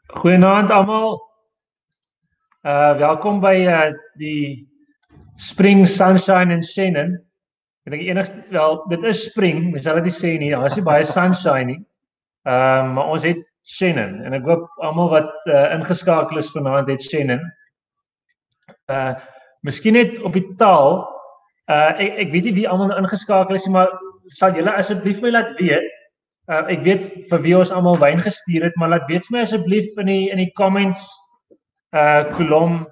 Goeienaand almal. Welkom by die Spring Sunshine in Chenin. Ek dink enigste wel, dit is spring, mens sal dit nie sê nie. Daar is nie baie sunshine nie. Maar ons het Chenin en ek hoop almal wat ingeskakel is vanaand het Chenin. Miskien net op die taal. Ek weet nie wie almal ingeskakel is nie, maar sal julle asseblief my laat weet. Ek weet vir wie ons almal wyn gestuur het, maar laat weet my asseblief in die comments kolom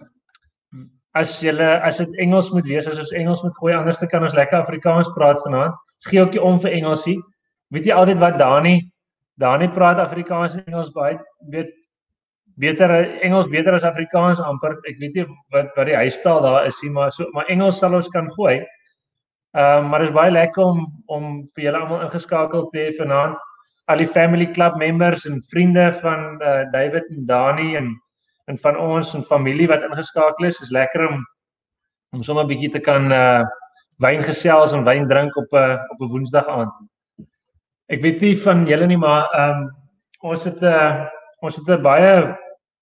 as dit Engels moet wees, as ons Engels moet gooi, anders kan ons lekker Afrikaans praat vanaand. Gee ook nie om vir Engelsie. Weet jy altyd wat Dani praat Afrikaans en Engels baie Engels beter as Afrikaans amper. Ek weet nie wat die huistaal daar is nie, maar Engels sal ons kan gooi. Maar dit is baie lekker om vir julle almal ingeskakel te hê vanaand. Al die family club members en vriende van David en Dani en van ons en familie wat ingeskakel is lekker om sommer 'n bietjie te kan wyn gesels en wyn drink op 'n Woensdag aand. Ek weet nie van julle nie, maar ons het 'n baie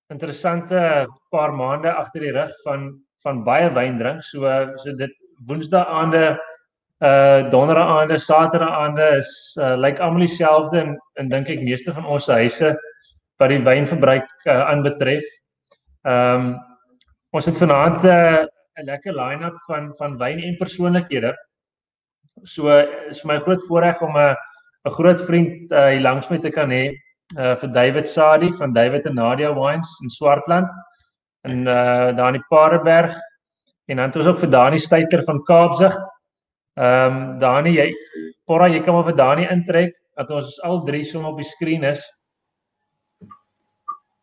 interessante paar maande agter die rug van baie wyn drink. So dit Woensdag aande, donderdag aande, Saterdag aande is lyk almal dieselfde en dink ek meeste van ons huise wat die wynverbruik aanbetref. Ons het vanaand 'n lekker line-up van wyn en persoonlikhede. So is vir my groot voorreg om 'n groot vriend hier langs my te kan hê, vir David Sadie van David en Nadia Wines in Swartland en daar in die Paardeberg, en dan het ons ook vir Dani Stuiter van Kaapzicht. Dani, jy kan maar vir Dani intrek dat ons al drie sommer op die skerm is.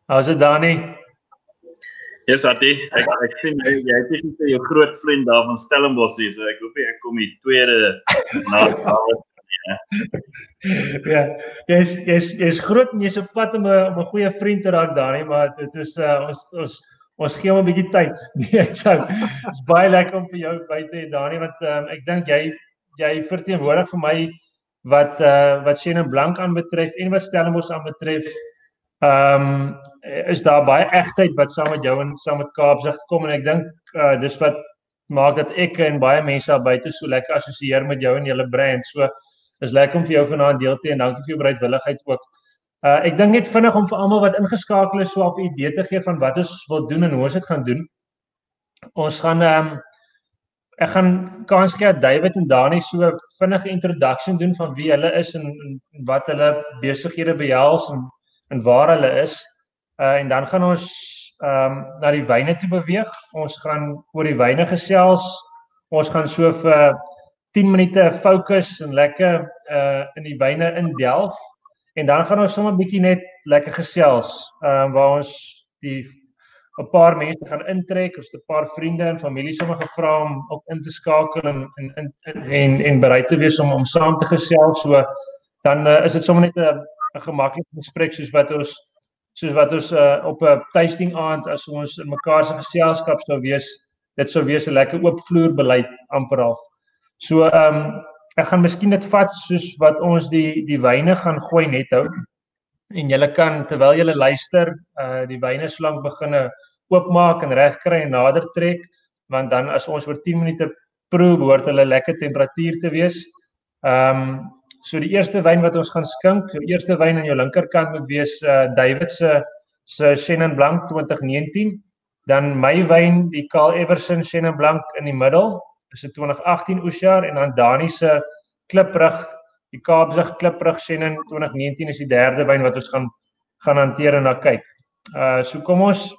How's it, Dani? Yes, Sadie, ek sien jy het nie jou groot vriend daar van Stellenbosch hier, so ek hoop ek kom die tweede na. Ja, jy's groot en jy's op pad om 'n goeie vriend te raak, Dani, maar dit is ons gee hom 'n bietjie tyd. Nee, so is baie lekker om vir jou by te hê, Dani, want ek dink jy verteenwoordig vir my wat Chenin blanc aanbetref en wat Stellenbosch aanbetref. Is daar baie egtheid wat saam met jou en saam met Kaapzicht kom, en ek dink dis wat maak dat ek en baie mense daar buite so lekker assosieer met jou en julle brand. So is lekker om vir jou vanaand deel te hê en dankie vir jou bereidwilligheid ook. Ek dink net vinnig om vir almal wat ingeskakel is so 'n idee te gee van wat ons wil doen en hoe ons dit gaan doen. Ons gaan ek gaan kans gee dat David en Dani so vinnige introduction doen van wie hulle is en wat hulle besighede behels en waar hulle is. En dan gaan ons na die wyne toe beweeg. Ons gaan oor die wyne gesels. Ons gaan so vir 10 minute fokus en lekker in die wyne indelf. En dan gaan ons sommer 'n bietjie net lekker gesels, waar ons 'n paar mense gaan intrek, ons 'n paar vriende en familie sommer gevra om ook in te skakel en bereid te wees om saam te gesels. So dan is dit sommer net 'n gemaklike gesprek soos wat ons op 'n tasting aand as ons in mekaar se geselskap sou wees. Dit sou wees 'n lekker oop vloer beleid amper al. So ek gaan miskien dit vat soos wat ons die wyne gaan gooi net hou. En julle kan terwyl julle luister die wyne slank begin oopmaak en regkry en nader trek, want dan as ons oor 10 minute proe behoort hulle lekker temperatuur te wees. So die eerste wyn wat ons gaan skink, die eerste wyn aan jou linkerkant moet wees David se Chenin blanc 2019, dan my wyn die Everson Chenin blanc in die middel, is 'n 2018 oesjaar, en dan Dani se Kliprug, die Kaapzicht Kliprug Chenin 2019 is die derde wyn wat ons gaan hanteer en na kyk. So kom ons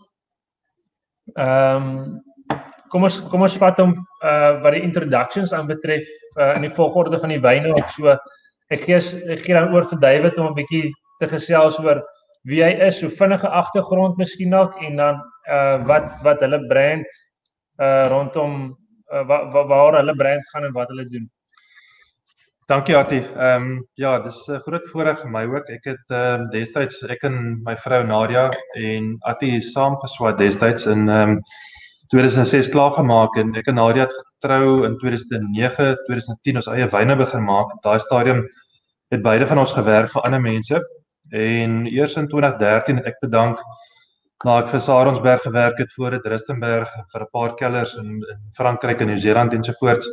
vat hom wat die introductions aanbetref in die volgorde van die wyne ook. So ek gee dan oor vir David om 'n bietjie te gesels oor wie hy is, so vinnige agtergrond miskien dalk, en dan wat hulle brand rondom waar hulle brand gaan en wat hulle doen. Dankie, Ati. Ja, dis 'n groot voorreg vir my ook. Ek het destyds, ek en my vrou Nadia en Ati saam geswat destyds in 2006 klaargemaak, en ek en Nadia het getrou in 2009, 2010 ons eie wyne begin maak. Op daai stadium het beide van ons gewerk vir ander mense En eers in 2013 het ek bedank na ek vir Saronsberg gewerk het, voor dit Rustenburg, vir 'n paar kellers in Frankryk en Nieu-Seeland ensovoorts.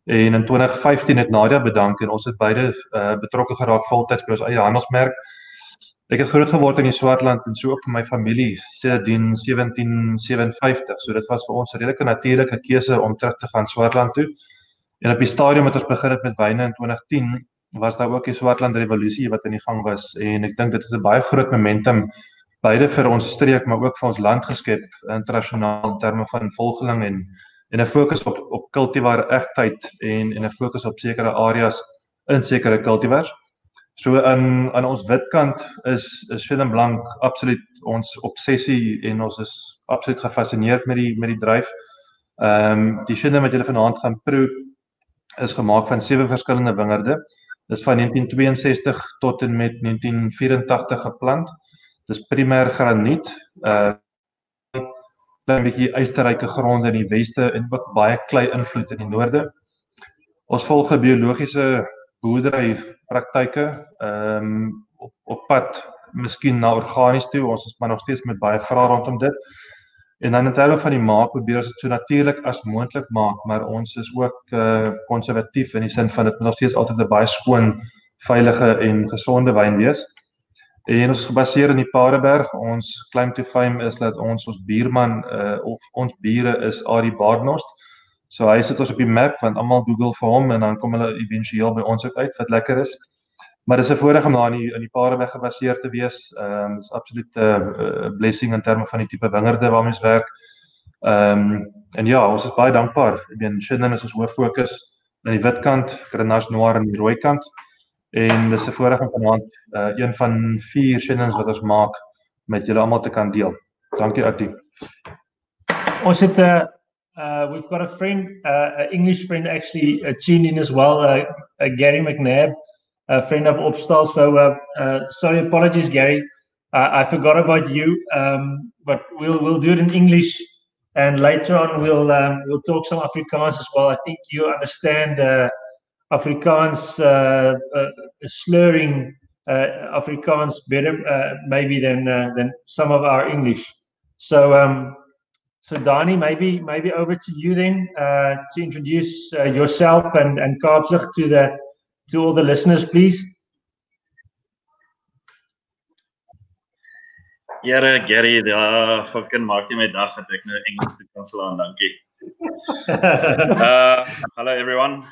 En in 2015 het Nadia bedank en ons het beide betrokke geraak voltyds by ons eie handelsmerk. Ek het groot geword in die Swartland en so ook vir my familie sedien 1757. So dit was vir ons 'n redelike natuurlike keuse om terug te gaan Swartland toe. En op die stadium het ons begin het met wyne in 2010, was daar ook die Swartland revolusie wat in die gang was. En ek dink dit het 'n baie groot momentum beide vir ons streek, maar ook vir ons land geskep, internasionaal in terme van volgeling en 'n fokus op kultivar egtheid en 'n fokus op sekere areas in sekere kultivars. So aan ons witkant is Chenin blanc absoluut ons obsessie en ons is absoluut gefassineerd met die dryf. Die Chenin wat julle vanaand gaan proe is gemaak van 7 verskillende wingerde. Dis van 1962 tot en met 1984 geplant. Dis primêr graniet, klein bietjie ysterryke gronde in die weste en ook baie klei invloed in die noorde. Ons volg biologiese boerderypraktyke, op pad miskien na organies toe. Ons is maar nog steeds met baie vrae rondom dit. En dan in terme van die maak, probeer ons dit so natuurlik as moontlik maak, maar ons is ook konservatief in die sin van dit moet nog steeds altyd 'n baie skoon, veilige en gesonde wyn wees. En ons is gebaseer in die Paardeberg. Ons claim to fame is dat ons bierman of ons biere is Adie Baardnost. So hy sit ons op die map want almal Google vir hom en dan kom hulle éventueel by ons ook uit wat lekker is. Maar dis 'n voorreg om daar in die Paardeberg gebaseer te wees. Dis absoluut 'n blessing in terme van die tipe wingerde waarmee ons werk. En ja, ons is baie dankbaar. Ek meen Chenin is ons hoof fokus aan die wit kant, Grenache Noir aan die rooi kant. En dis 'n voorreg om vanaand een van 4 Chenins wat ons maak met julle almal te kan deel. Dankie Ati. Ons het we've got a friend, an English friend actually, tuned in as well, Gary McNabb, a friend of Opstal. So sorry, apologies Gary, I forgot about you, but we'll do it in English, and later on we'll talk some Afrikaans as well. I think you understand Afrikaans, slurring Afrikaans better maybe than some of our English. So Dani, maybe over to you then to introduce yourself and Kaapzicht to all the listeners, please. Ja, Gary, fucking maak jy my dag dat ek nou Engels te kan slaan, dankie. Hello everyone.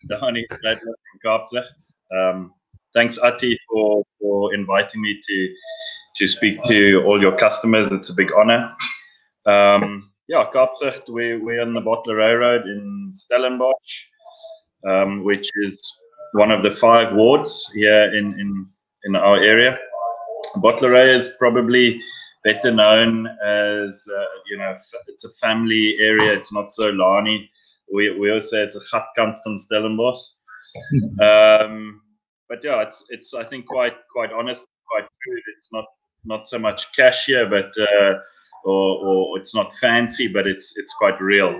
Dani from Kaapzicht. Thanks Ati for inviting me to speak to all your customers. It's a big honor. Yeah, Kaapzicht, we're on the Bottleray Road in Stellenbosch, which is one of the 5 wards here in our area. Bottleray is probably better known as, it's a family area. It's not so Lani. We always say it's a gatkant van Stellenbosch. But yeah, it's I think quite honest, quite true. It's not so much cash here, but or it's not fancy, but it's quite real.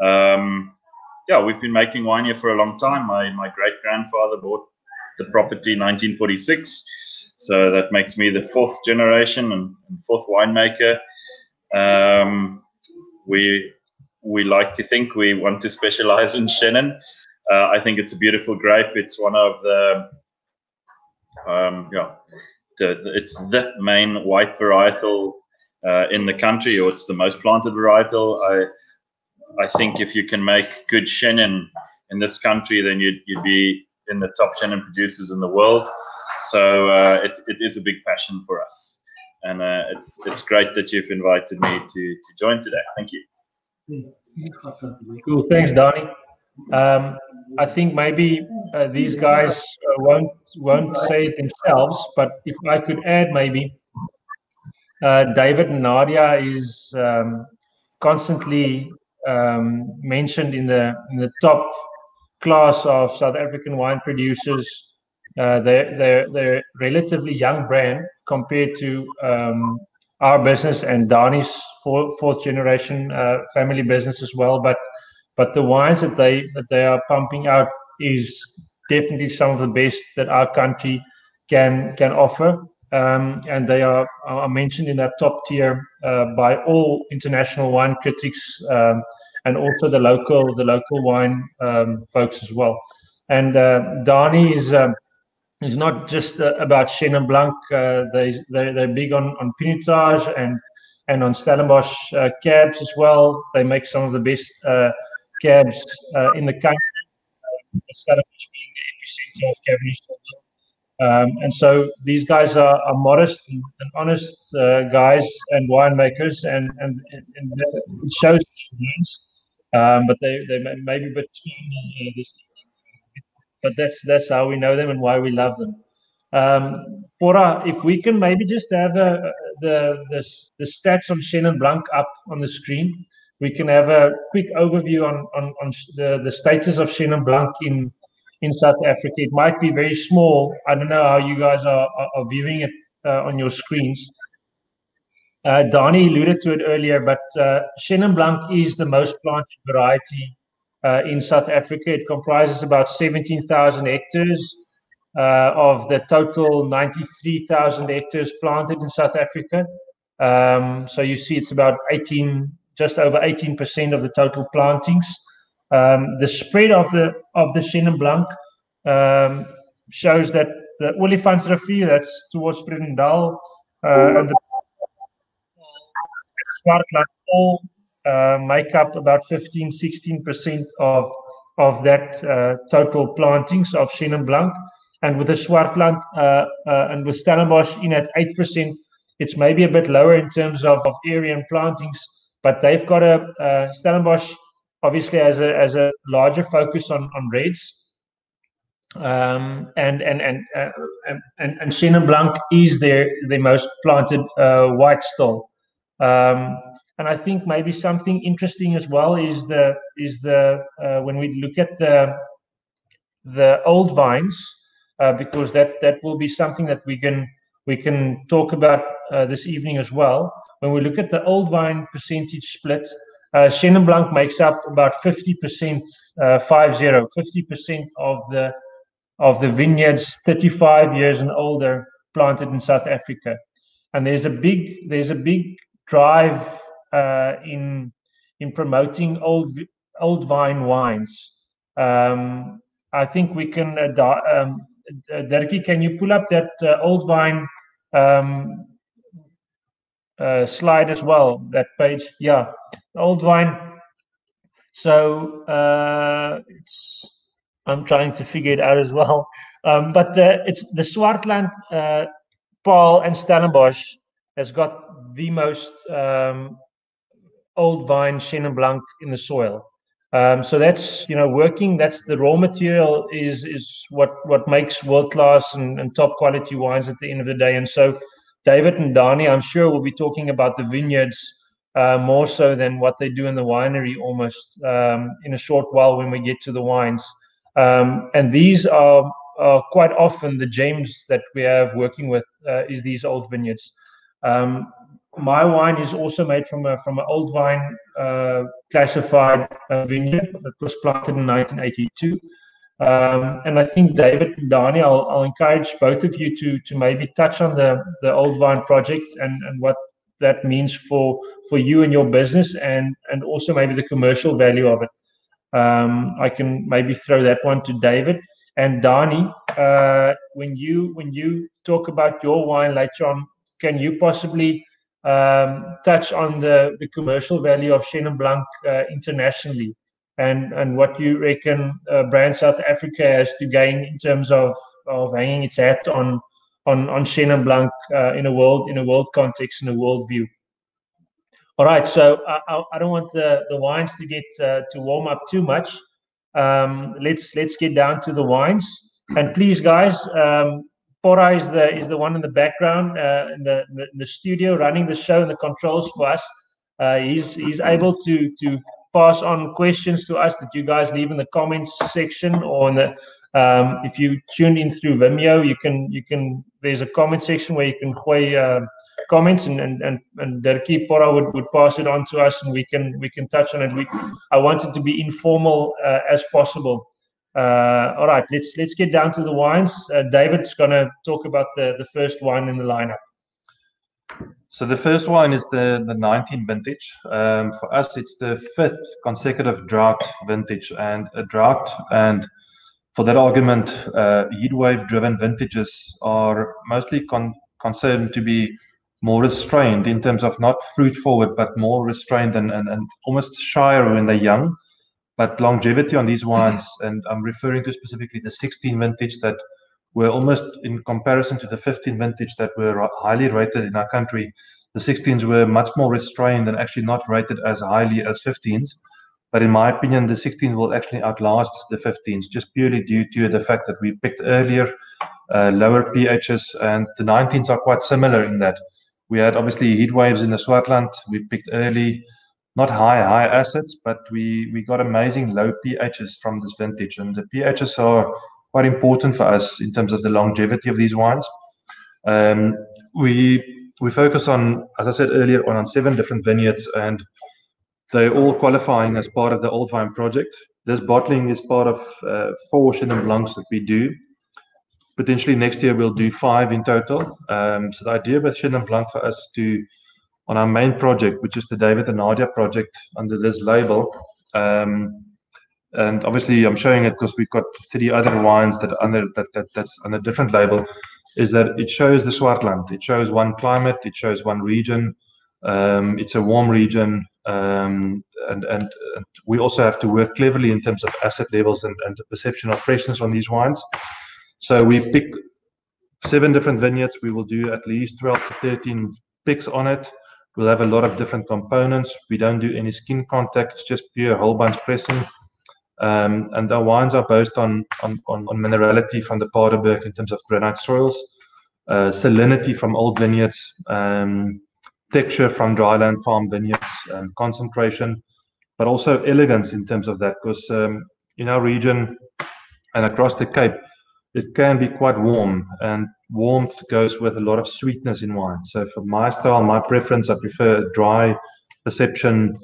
Yeah, we've been making wine here for a long time. My great grandfather bought the property in 1946, so that makes me the 4th generation and 4th winemaker. We like to think we want to specialize in Chenin. I think it's a beautiful grape. It's one of the it's the main white varietal in the country, or it's the most planted varietal. I think if you can make good Chenin in this country, then you'd be in the top Chenin producers in the world. So it is a big passion for us, and it's great that you've invited me to join today. Thank you. Cool, thanks, Dani. I think maybe these guys won't say it themselves, but if I could add, maybe David and Nadia is constantly mentioned in the top class of South African wine producers. They're a relatively young brand compared to our business and Dani's 4th generation family business as well. But the wines that they are pumping out is definitely some of the best that our country can offer, and they are mentioned in that top tier by all international wine critics, and also the local wine folks as well. And Dani is not just about Chenin Blanc. They're big on Pinotage and on Stellenbosch cabs as well. They make some of the best cabs in the country. Stellenbosch being the epicenter of Cabernet Sauvignon. And so these guys are modest and honest guys and winemakers, and it shows these, but they may be a bit too this. But that's how we know them and why we love them. Pora, if we can maybe just have the stats on Chenin Blanc up on the screen, we can have a quick overview on the status of Chenin Blanc in South Africa. It might be very small. I don't know how you guys are viewing it on your screens. Dani alluded to it earlier, but Chenin Blanc is the most planted variety in South Africa. It comprises about 17,000 hectares of the total 93,000 hectares planted in South Africa. So you see it's about just over 18% of the total plantings. The spread of the Chenin Blanc shows that the Olifantsrivier, that's towards Vredendal, and the Swartland all make up about 15-16% of that total plantings of Chenin Blanc. And with the Swartland and with Stellenbosch in at 8%, it's maybe a bit lower in terms of area and plantings, but they've got Stellenbosch obviously has a larger focus on reds, and Chenin Blanc is their most planted white still. And I think maybe something interesting as well is the when we look at the old vines, because that will be something that we can talk about this evening as well. When we look at the old vine percentage split, Chenin Blanc makes up about 50%, 50% of the vineyards 35 years and older planted in South Africa. And there's a big drive in promoting old vine wines. I think we can. Dirkie, can you pull up that old vine slide as well? That page, yeah, old vine. So I'm trying to figure it out as well. But it's the Swartland, Paul and Stellenbosch has got the most old vine Chenin Blanc in the soil. So that's working. That's the raw material is what makes world class and top quality wines at the end of the day. And so David and Dani, I'm sure, will be talking about the vineyards more so than what they do in the winery almost in a short while when we get to the wines. And these are quite often the gems that we have working with is these old vineyards. My wine is also made from an old vine classified vineyard that was planted in 1982. And I think David and Dani, I'll encourage both of you to maybe touch on the old vine project and what that means for you and your business, and also maybe the commercial value of it. I can maybe throw that one to David. And Dani, when you talk about your wine later on, can you possibly touch on the commercial value of Chenin Blanc internationally, and what you reckon brand South Africa has to gain in terms of hanging its hat on Chenin Blanc in a world context, in a world view. All right, so I don't want the wines to get to warm up too much. Let's get down to the wines, and please, guys. Pora is the one in the background in the studio running the show and the controls for us. He's able to pass on questions to us that you guys leave in the comments section, or in the if you tuned in through Vimeo, you can there's a comment section where you can comments, and Dirkie, Pora would pass it on to us, and we can touch on it. I want it to be informal as possible. All right, let's get down to the wines. David's gonna talk about the first wine in the lineup. So the first wine is the 19 vintage. For us, it's the 5th consecutive drought vintage, and a drought. And for that argument, heat wave-driven vintages are mostly concerned to be more restrained in terms of not fruit forward, but more restrained and almost shyer when they're young. But longevity on these wines, and I'm referring to specifically the 16 vintage that were almost in comparison to the 15 vintage that were highly rated in our country. The 16s were much more restrained and actually not rated as highly as 15s. But in my opinion, the 16s will actually outlast the 15s just purely due to the fact that we picked earlier, lower pHs, and the 19s are quite similar in that. We had obviously heat waves in the Swartland. We picked early, not high acids, but we got amazing low pHs from this vintage. And the pHs are quite important for us in terms of the longevity of these wines. We focus on, as I said earlier, on 7 different vineyards, and they're all qualifying as part of the Old Vine project. This bottling is part of 4 Chenin Blancs that we do. Potentially next year we'll do 5 in total. So the idea with Chenin Blanc for us to, on our main project, which is the David and Nadia project under this label, and obviously I'm showing it because we've got 3 other wines that that's on a different label, is that it shows the Swartland. It shows one climate, it shows one region. It's a warm region, and we also have to work cleverly in terms of acid levels and the perception of freshness on these wines. So we picked 7 different vineyards. We will do at least 12 to 13 picks on it. We'll have a lot of different components. We don't do any skin contact, it's just pure whole bunch pressing. And our wines are based on minerality from the Paardeberg in terms of granite soils, salinity from old vineyards, texture from dryland farm vineyards, concentration, but also elegance in terms of that, because in our region and across the Cape, it can be quite warm, and warmth goes with a lot of sweetness in wine. So for my style, my preference, I prefer dry perception,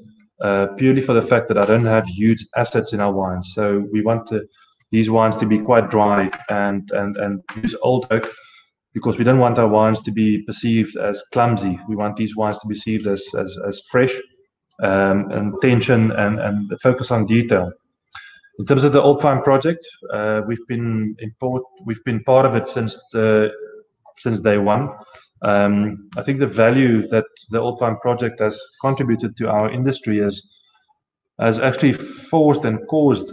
purely for the fact that I don't have huge acids in our wines. So we want these wines to be quite dry and use old oak, because we don't want our wines to be perceived as clumsy. We want these wines to be perceived as fresh, and tension and focus on detail. In terms of the Old Vine project, we've been part of it since day one. I think the value that the Old Vine project has contributed to our industry has actually forced and caused,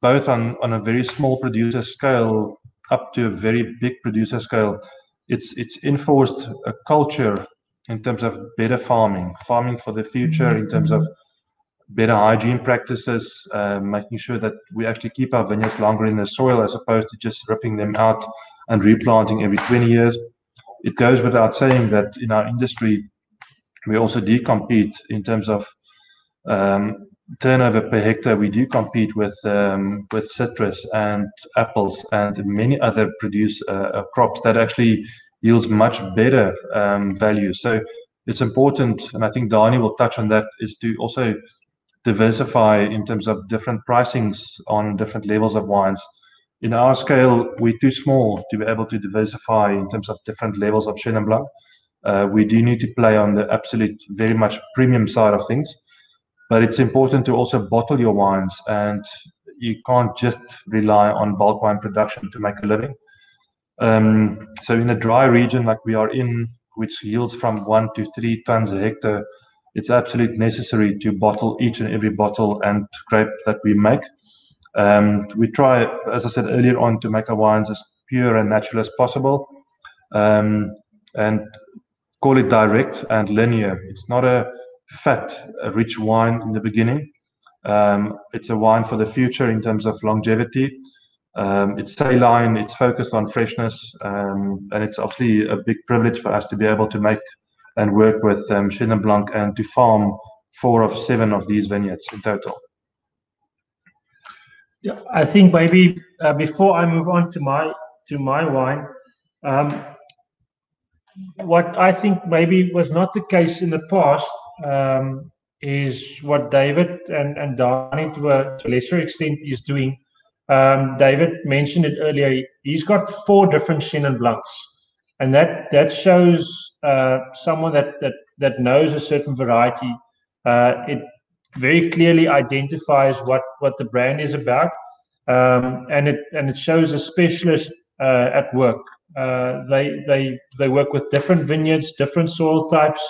both on a very small producer scale up to a very big producer scale, it's enforced a culture in terms of better farming for the future, in terms of better hygiene practices, making sure that we actually keep our vineyards longer in the soil as opposed to just ripping them out and replanting every 20 years. It goes without saying that in our industry, we also do compete in terms of turnover per hectare. We do compete with citrus and apples and many other crops that actually yields much better value. So it's important, and I think Dani will touch on that, is to also diversify in terms of different pricings on different levels of wines. In our scale, we're too small to be able to diversify in terms of different levels of Chenin Blanc. We do need to play on the absolute, very much premium side of things, but it's important to also bottle your wines, and you can't just rely on bulk wine production to make a living. So in a dry region like we are in, which yields from 1 to 3 tons a hectare, it's absolutely necessary to bottle each and every bottle and grape that we make. We try, as I said earlier on, to make our wines as pure and natural as possible, and call it direct and linear. It's not a fat, rich wine in the beginning. It's a wine for the future in terms of longevity. It's saline, it's focused on freshness, and it's obviously a big privilege for us to be able to make and work with Chenin Blanc and to farm 4 of 7 of these vineyards in total. Yeah, I think maybe before I move on to my wine, what I think maybe was not the case in the past is what David and Dani to a lesser extent is doing. David mentioned it earlier. He's got 4 different Chenin Blancs, and that shows someone that knows a certain variety. It very clearly identifies what the brand is about, and it shows a specialist at work. They work with different vineyards, different soil types,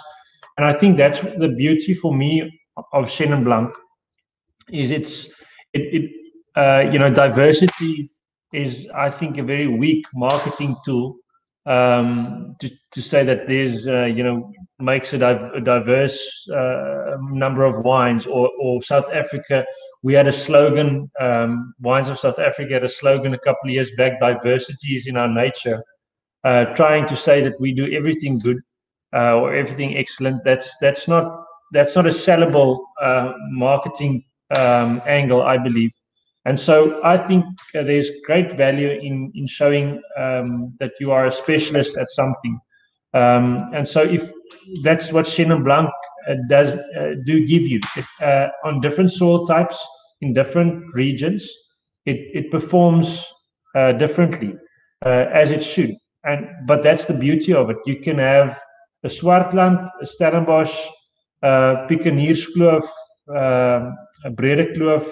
and I think that's the beauty for me of Chenin Blanc. Is diversity is, I think, a very weak marketing tool, to say that there's makes a diverse number of wines, or South Africa. We had a slogan, Wines of South Africa had a slogan a couple of years back: diversity is in our nature, trying to say that we do everything good, or everything excellent. That's not a sellable marketing angle, I believe. And so I think there's great value in showing that you are a specialist at something. And so if that's what Chenin Blanc do give you, on different soil types in different regions, it performs differently, as it should. But that's the beauty of it. You can have a Swartland, a Stellenbosch, Pietermaritzkloof, a Brede Kloof,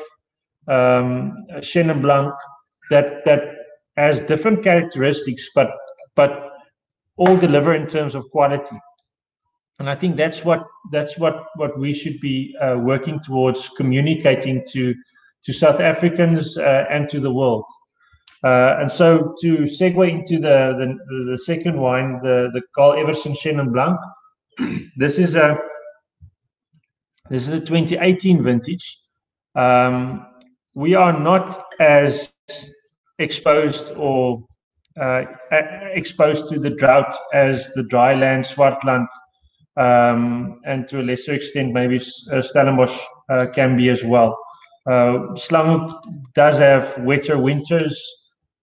a Chenin Blanc that has different characteristics, but all deliver in terms of quality. And I think that's what we should be working towards, communicating to South Africans and to the world. And so to segue into the second wine, the Carl Everson Chenin Blanc. This is a 2018 vintage. We are not as exposed exposed to the drought as the dryland Swartland, and to a lesser extent maybe Stellenbosch can be as well. Slangehoek does have wetter winters.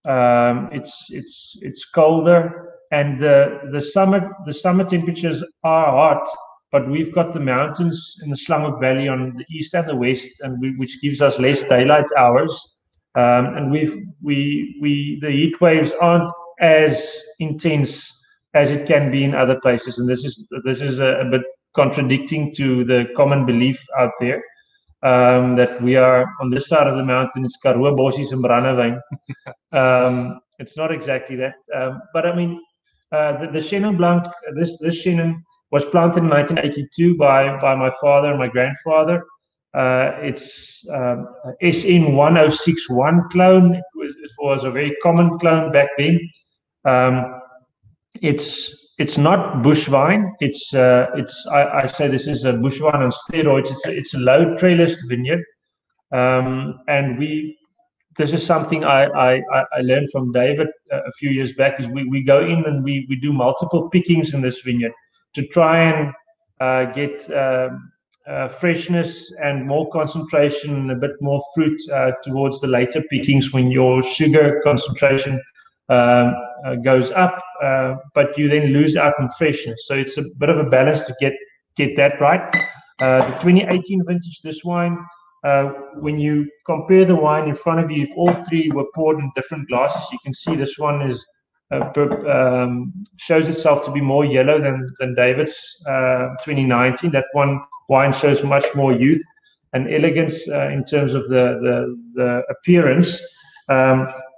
It's colder, and the summer temperatures are hot. But we've got the mountains in the Slangehoek Valley on the east and the west, and which gives us less daylight hours. And the heat waves aren't as intense as it can be in other places. And this is a bit contradicting to the common belief out there, that we are on this side of the mountain. It's Karoo bossies and brandewyn. It's not exactly that. But I mean, the Chenin Blanc, this Chenin was planted in 1982 by my father and my grandfather. It's SN 1061 clone. It was a very common clone back then. It's not bush vine. I say this is a bush vine on steroids. It's a low trellised vineyard, and this is something I learned from David a few years back. Is we go in and we do multiple pickings in this vineyard to try and get freshness and more concentration and a bit more fruit towards the later pickings, when your sugar concentration goes up, but you then lose out in freshness. So it's a bit of a balance to get that right. The 2018 vintage, this wine, when you compare the wine in front of you, if all three were poured in different glasses, you can see this one is shows itself to be more yellow than David's 2019. That one wine shows much more youth and elegance in terms of the appearance.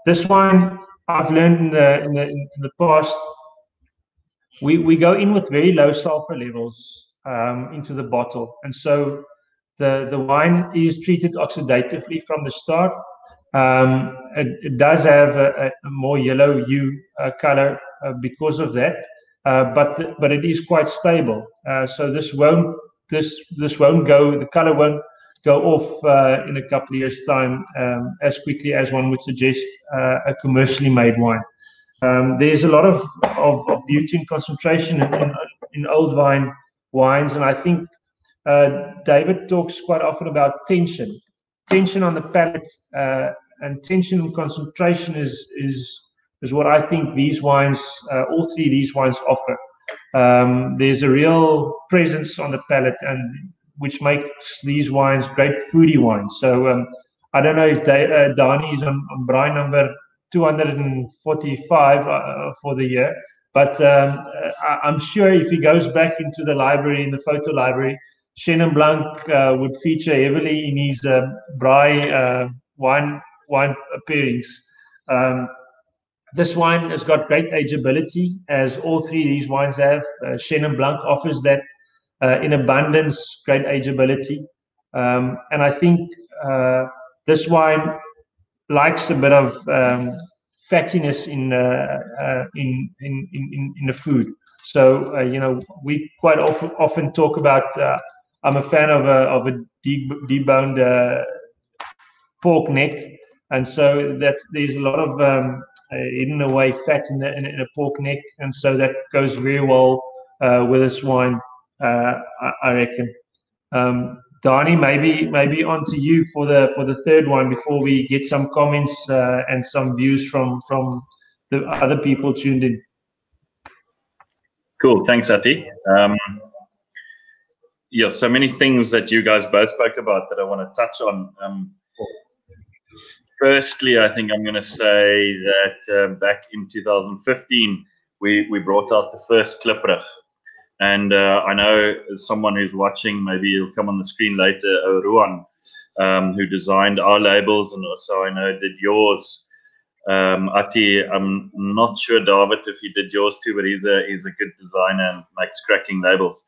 This wine, I've learned in the past, we go in with very low sulfur levels into the bottle, and so the wine is treated oxidatively from the start. It does have a more yellow hue color because of that, but it is quite stable. So this won't go, the color won't go off in a couple of years' time as quickly as one would suggest a commercially made wine. There's a lot of beauty and concentration in old wines, and I think David talks quite often about tension on the palate, and tension and concentration is what I think these wines, all three of these wines, offer. There's a real presence on the palate, and which makes these wines great foodie wines. So I don't know if Dani is on braai number 245 for the year, but I'm sure if he goes back into the library, in the photo library, Chenin Blanc would feature heavily in his braai wine pairings. This wine has got great ageability, as all three of these wines have. Chenin Blanc offers that in abundance, great ageability. And I think this wine likes a bit of fattiness in the food. So you know, we quite often talk about. I'm a fan of a deboned pork neck, and so there's a lot of hidden away fat in a pork neck, and so that goes very well with this wine, I reckon. Dani, maybe on to you for the third one before we get some comments and some views from the other people tuned in. Cool, thanks, Ati. Yeah, so many things that you guys both spoke about that I want to touch on. Firstly, I think I'm going to say that back in 2015, we brought out the first Kliprug. And I know someone who's watching, maybe he'll come on the screen later, Ruan, who designed our labels, and also I know did yours. Ati, I'm not sure, David, if he did yours too, but he's a good designer and makes cracking labels.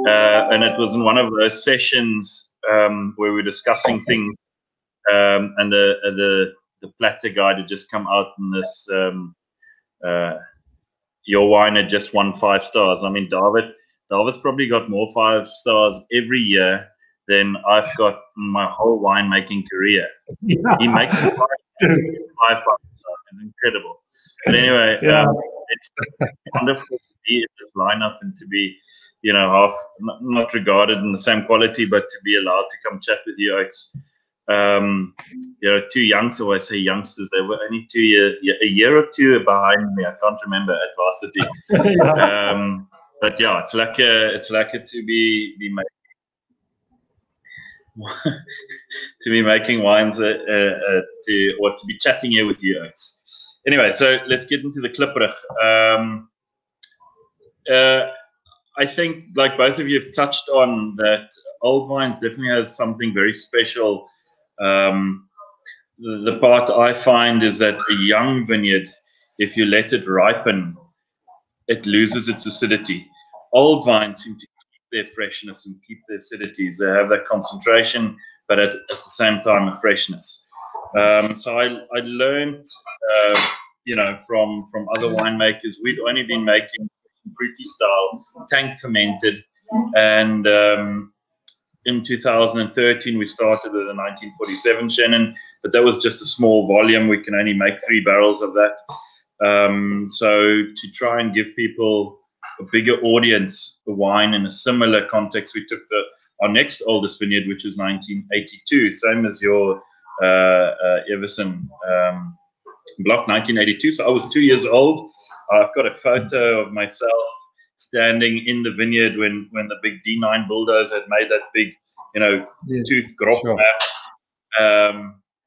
And it was in one of those sessions where we were discussing things, and the platter guide had just come out, and this your wine had just won 5 stars. I mean, David's probably got more 5 stars every year than I've got in my whole winemaking career. Yeah. He makes 5 stars. It's incredible. But anyway, yeah. It's wonderful to be in this lineup and to be, you know, half not regarded in the same quality, but to be allowed to come chat with you. It's you know, 2 youngsters, I say youngsters, they were only a year or 2 behind me. I can't remember at varsity. Yeah. But yeah, it's like to be making wines or to be chatting here with you. Anyway, so let's get into the Kliprug. I think, like both of you have touched on, that old wines definitely has something very special. The part I find is that a young vineyard, if you let it ripen, it loses its acidity. Old vines seem to keep their freshness and keep their acidities. They have that concentration, but at the same time, a freshness. So I learned, you know, from other winemakers. We'd only been making fruity style, tank fermented, and in 2013 we started with a 1947 Chenin, but that was just a small volume. We can only make 3 barrels of that. So to try and give people a bigger audience the wine in a similar context, we took our next oldest vineyard, which was 1982, same as your Everson block, 1982. So I was 2 years old. I've got a photo of myself standing in the vineyard when the big D9 bulldozer had made that big, you know, tooth grop map.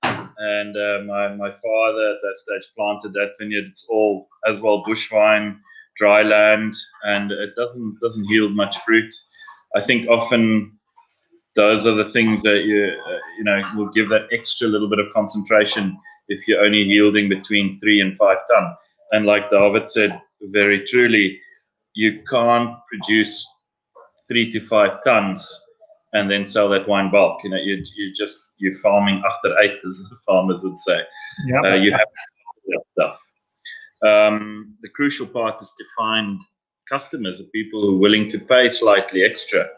And my father at that stage planted that vineyard. It's all as well bush vine, dry land, and it doesn't yield much fruit. I think often those are the things that you know will give that extra little bit of concentration if you're only yielding between 3 and 5 ton. And like David said very truly, you can't produce 3 to 5 tons and then sell that wine bulk. You know, you're farming after 8, as the farmers would say. Yep. You have to do that stuff. The crucial part is to find customers, people who are willing to pay slightly extra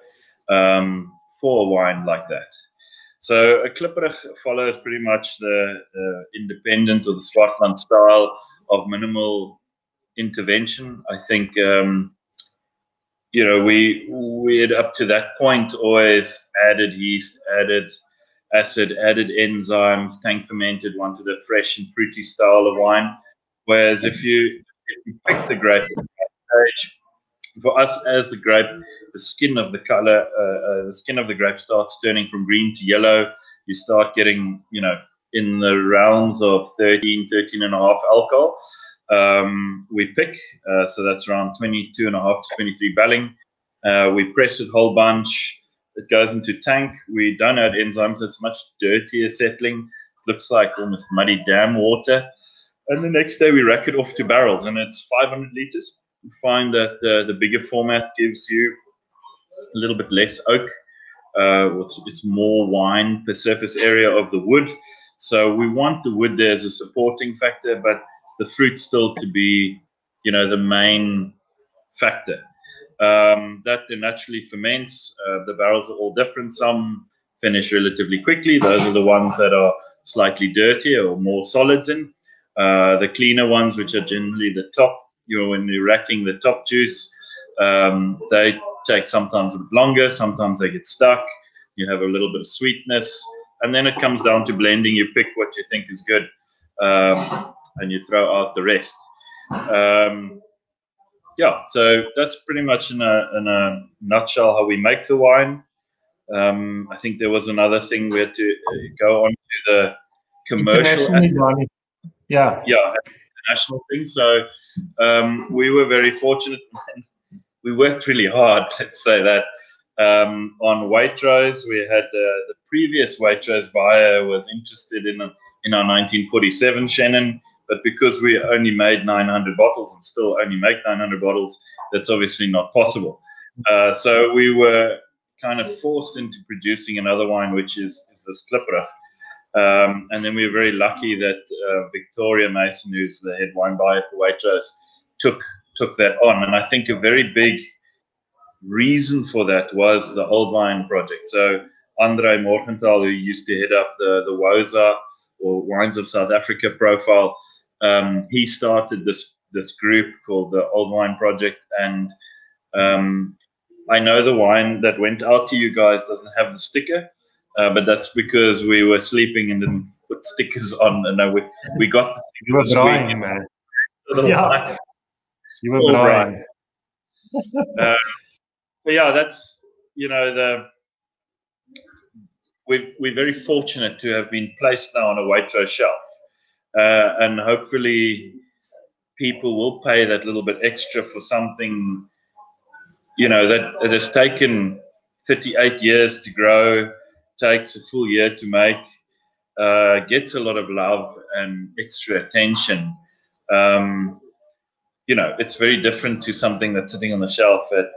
for a wine like that. So a Kliprug follows pretty much the independent or the Swartland style of minimal intervention. I think you know, we had up to that point always added yeast, added acid, added enzymes, tank fermented, wanted a fresh and fruity style of wine. Whereas if you pick the grape at that stage, for us as the grape, the skin of the color, the skin of the grape starts turning from green to yellow. you start getting, in the rounds of 13.5 alcohol. We pick, so that's around 22.5 to 23 belling. We press it whole bunch. It goes into tank. We don't add enzymes. It's much dirtier settling. Looks like almost muddy dam water. And the next day we rack it off to barrels, and it's 500 liters. We find that the bigger format gives you a little bit less oak. It's more wine per surface area of the wood. So we want the wood there as a supporting factor, but the fruit still to be, the main factor. That then naturally ferments. The barrels are all different. Some finish relatively quickly. Those are the ones that are slightly dirtier or more solids in. The cleaner ones, which are generally the top, when you're racking the top juice, they take sometimes a bit longer. Sometimes they get stuck. You have a little bit of sweetness. And then it comes down to blending. You pick what you think is good, and you throw out the rest. Yeah, so that's pretty much in a nutshell how we make the wine. I think there was another thing we had to go on to the commercial. Yeah, international thing. So we were very fortunate. We worked really hard, let's say that. On Waitrose, we had the previous Waitrose buyer was interested in our 1947 Chenin, but because we only made 900 bottles and still only make 900 bottles, that's obviously not possible. So we were kind of forced into producing another wine, which is this Kliprug. And then we were very lucky that Victoria Mason, who's the head wine buyer for Waitrose, took that on. And I think a very big reason for that was the Old Wine Project. So Andre Morgenthal, who used to head up the WOSA, or Wines of South Africa profile, he started this group called the Old Wine Project. And I know the wine that went out to you guys doesn't have the sticker, but that's because we were sleeping and didn't put stickers on. And we got the stickers. You were drying, man. Yeah. You were drying. So yeah, that's, we're very fortunate to have been placed now on a Waitrose shelf, and hopefully people will pay that little bit extra for something, that it has taken 38 years to grow, takes a full year to make, gets a lot of love and extra attention. It's very different to something that's sitting on the shelf at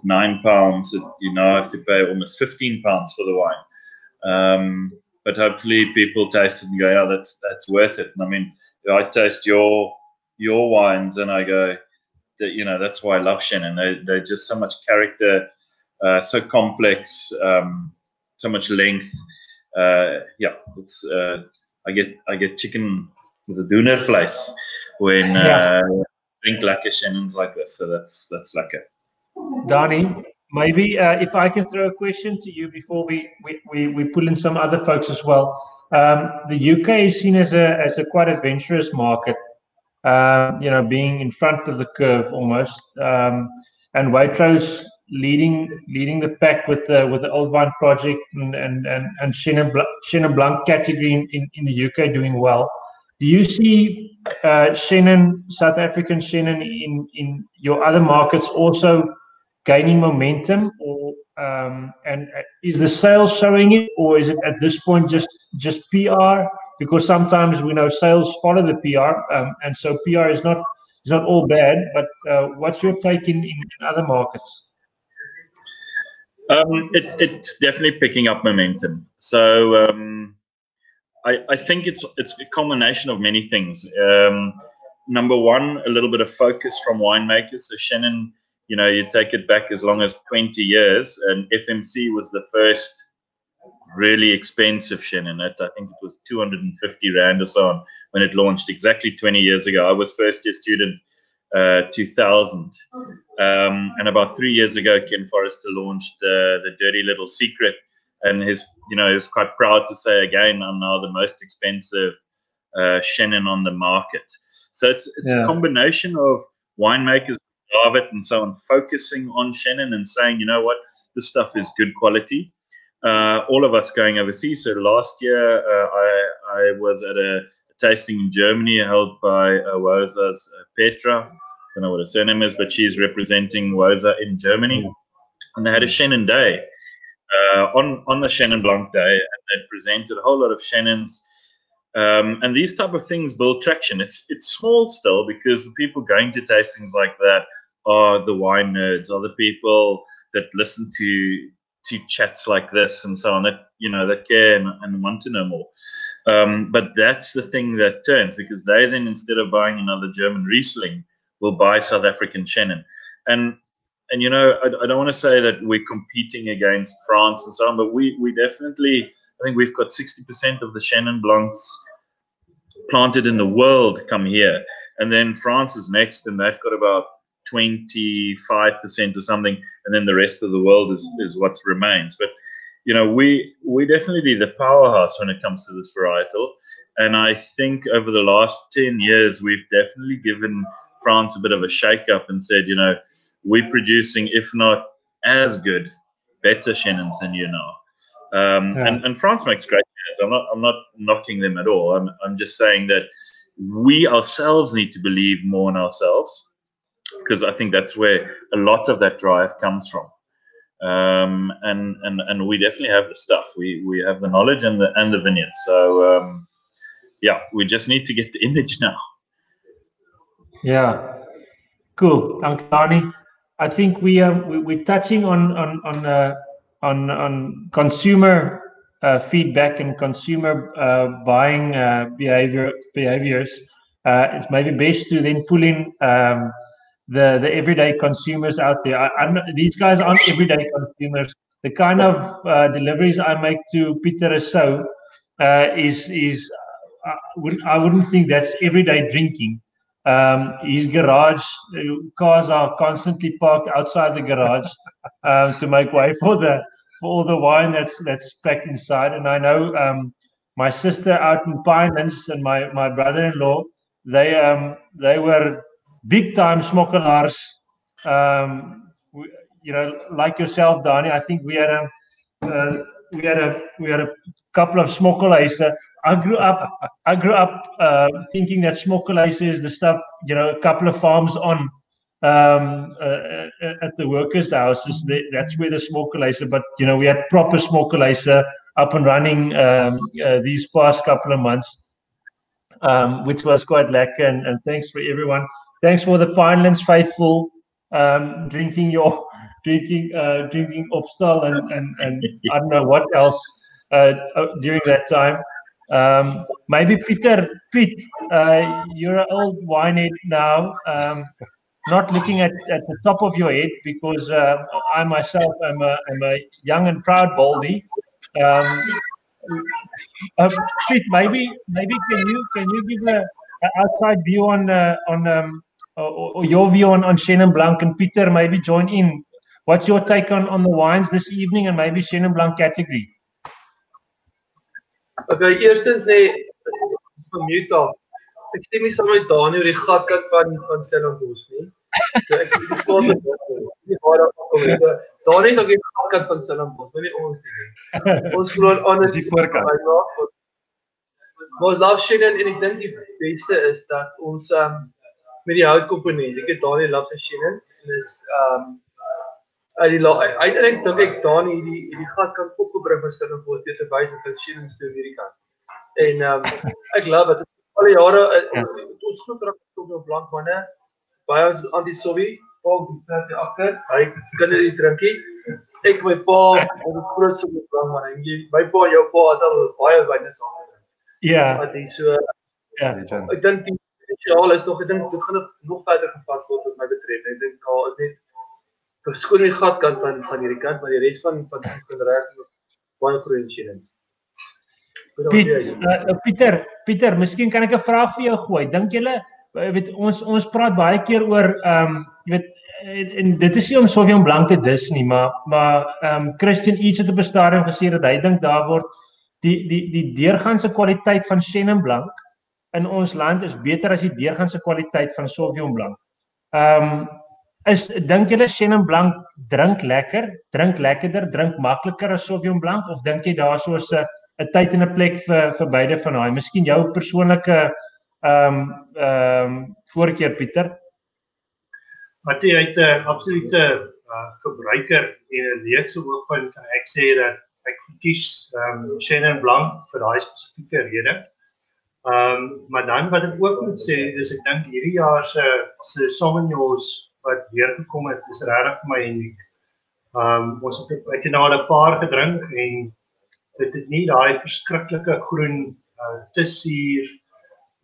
£9. You now have to pay almost £15 for the wine. But hopefully people taste it and go, yeah, that's worth it. And I mean, I taste your wines and I go, that, that's why I love Chenin. They're just so much character, so complex, so much length. It's I get chicken with a doener vleis when drink lekker Chenins like this. So that's lekker. Donnie, maybe if I can throw a question to you before we pull in some other folks as well. The UK is seen as a quite adventurous market, being in front of the curve almost, and Waitrose leading the pack with the Old Wine Project and Chenin Blanc category in the UK doing well. Do you see Chenin, South African Chenin, in your other markets also gaining momentum, or and is the sales showing it, or is it at this point just PR? Because sometimes we know sales follow the PR, and so PR is not all bad. But what's your take in other markets? It's definitely picking up momentum. So I think it's a combination of many things. Number one, a little bit of focus from winemakers. So Chenin, you take it back as long as 20 years, and FMC was the first really expensive Chenin. I think it was 250 Rand or so on when it launched exactly 20 years ago. I was first year student, 2000. And about 3 years ago, Ken Forrester launched the Dirty Little Secret. And he was quite proud to say, again, I'm now the most expensive Chenin on the market. So it's a combination of winemakers, David and so on, focusing on Chenin and saying, you know what, this stuff is good quality. all of us going overseas. So last year, I was at a tasting in Germany held by Woza's Petra. I don't know what her surname is, but she's representing Woza in Germany. And they had a Chenin Day on the Chenin Blanc Day, and they presented a whole lot of Chenins. And these type of things build traction. It's small still, because the people going to tastings like that are the wine nerds, are the people that listen to chats like this and so on, that that care and want to know more. But that's the thing that turns, because they then, instead of buying another German Riesling, will buy South African Chenin. And I don't want to say that we're competing against France and so on, but we definitely, I think we've got 60% of the Chenin Blancs planted in the world come here, and then France is next, and they've got about 25% or something, and then the rest of the world is what remains. But we definitely the powerhouse when it comes to this varietal, and I think over the last 10 years we've definitely given France a bit of a shake-up and said, we're producing, if not as good, better Chenins than you know. And France makes great Chenins. I'm not knocking them at all. I'm just saying that we ourselves need to believe more in ourselves, because I think that's where a lot of that drive comes from. And we definitely have the stuff. We have the knowledge and the vineyards. So yeah, we just need to get the image now. Yeah, cool. Thank you, Arnie. I think we're touching on consumer feedback and consumer buying behaviors. It's maybe best to then pull in the everyday consumers out there. These guys aren't everyday consumers. The kind of deliveries I make to Peter So is I wouldn't think that's everyday drinking. His garage, cars are constantly parked outside the garage to make way for all the wine that's packed inside. And I know my sister out in Pinelands and my brother-in-law, they were big time smokkelaars. Like yourself, Dani. I think we had a couple of smokkelaars. I grew up thinking that smokkelaars is the stuff, a couple of farms on at the workers' houses. That's where the smokkelaars. But we had proper smokkelaars up and running these past couple of months, which was quite lekker. And thanks for everyone. Thanks for the Pinelands faithful drinking Opstal and I don't know what else during that time. Maybe Pete, you're an old winehead now. Not looking at the top of your head, because I myself am a young and proud Baldy. Pete, maybe can you give an outside view on or your view on Chenin Blanc, and Peter maybe join in. What's your take on the wines this evening, and maybe Chenin Blanc category? Okay, eerstens van mute af. Ek stem nie saam met Dani oor die gatkant van Stellenbosch nie. So ek het gespreek met die waar daar kom. So Dani het ook die gatkant van Stellenbosch, maar nie ons nie. Ons glo aan die voorkant. Maar love Chenin, en ek dink die beste is dat ons met die houtkomponent. Ek het Dani love sy Chenins en is uiteindelik dink ek Dani die gat kan opgebring vir Stellenbosch te wys dat hy Chenins doen hierdie kant. En ek love dit. Al die jare ons groot raak op blank manne. Baie ons anti-Sovie, Paul die agter. Hy kan dit drinkie. Ek my pa, ons groot so met blank manne. My pa, jou pa het al baie wyne saam gedrink. Ja. Wat hy so ek dink die potensiaal is nog, ek dink dit gaan nog verder gevat word wat my betref. Ek dink daar is net verskoon die gatkant van hierdie kant, maar die res van ons kan reg baie groot Chenins. Pieter, miskien kan ek 'n vraag vir jou gooi. Dink julle, weet ons praat baie keer oor jy weet, en dit is nie om Sauvignon Blanc te dis nie, maar Christian iets het op 'n stadium gesê dat hy dink daar word die deurgaanse kwaliteit van Chenin Blanc in ons land is beter as die deurgaanse kwaliteit van Sauvignon Blanc. Dink julle Chenin Blanc drink lekkerder, drink makliker as Sauvignon Blanc of dink jy daar so 'n tyd en 'n plek vir beide van daai? Miskien jou persoonlike voorkeur Pieter. Wat jy uit 'n absolute gebruiker en 'n leekse oogpunt kan ek sê dat ek verkies Chenin Blanc vir daai spesifieke rede. Maar dan wat ek ook moet sê is ek dink hierdie jaar se Sauvignons wat weer gekom het is regtig vir my uniek. Ek het nou al 'n paar gedrink en dit het nie daai verskriklike groen te suur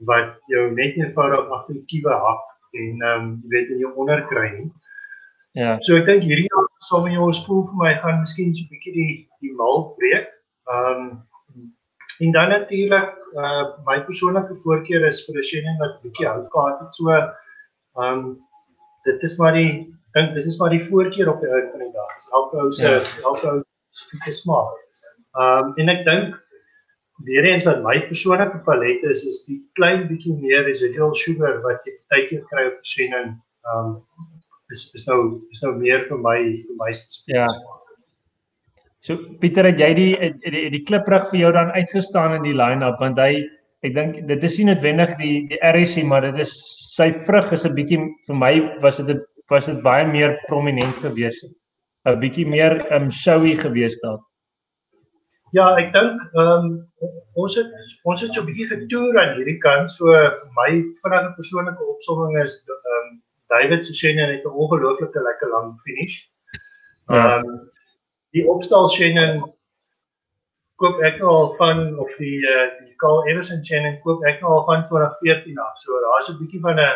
wat jou net eenvoudig agter die kiewe hap en jy weet in jou onder kry nie. Ja. So ek dink hierdie jaar Sauvignons voel vir my gaan miskien so 'n bietjie die mal breek. En dan natuurlik my persoonlike voorkeur is vir 'n Chenin wat 'n bietjie hout gehad het. So dit is maar die voorkeur op die ou van die dag. Elke ou se spesifieke smaak. En ek dink weer eens wat my persoonlike palet is die klein bietjie meer residual sugar wat jy partykeer kry op 'n Chenin. Is nou meer vir my spesifieke smaak. So Pieter, het jy die kliprug vir jou dan uitgestaan in die line-up want ek dink dit is nie noodwendig die RSC maar dit is sy vrug is 'n bietjie vir my was dit baie meer prominent geweest. 'n Bietjie meer showy geweest daar. Ja, ek dink ons het so 'n bietjie getoer aan hierdie kant. So my vinnige persoonlike opsomming is David se Chenin het 'n ongelooflike lekker lang finish. Die Opstal Chenin koop ek nou al van of die Everson Chenin koop ek nou al van 2014 af. So daar's 'n bietjie van 'n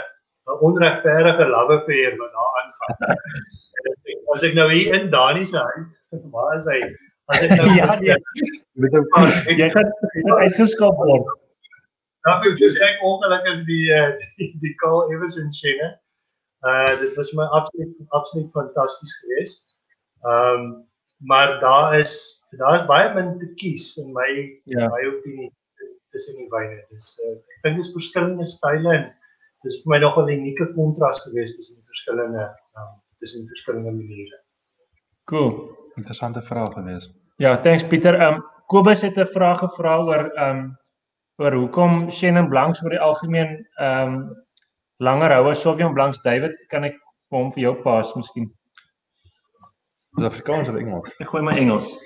onregverdige love affair wat daar aangaan. As ek nou hier in Dani se huis, waar is hy? As ek nou jy gaan uitgeskop word. Nou, dis ek ongelukkig die Everson Chenin. Dit was my absoluut fantasties geweest. Maar daar is baie min te kies in my opinie tussen die wyne. Dus ek dink dis verskillende style en dis vir my nog 'n unieke kontras geweest tussen die verskillende maniere. Cool. Interessante vraag geweest. Ja, thanks Pieter. Kobus het 'n vraag gevra oor hoekom Chenin Blancs oor die algemeen langer hou as Sauvignon Blancs. David, kan ek vir hom vir jou pas miskien? Is Afrikaans of Engels? Ek gooi my Engels.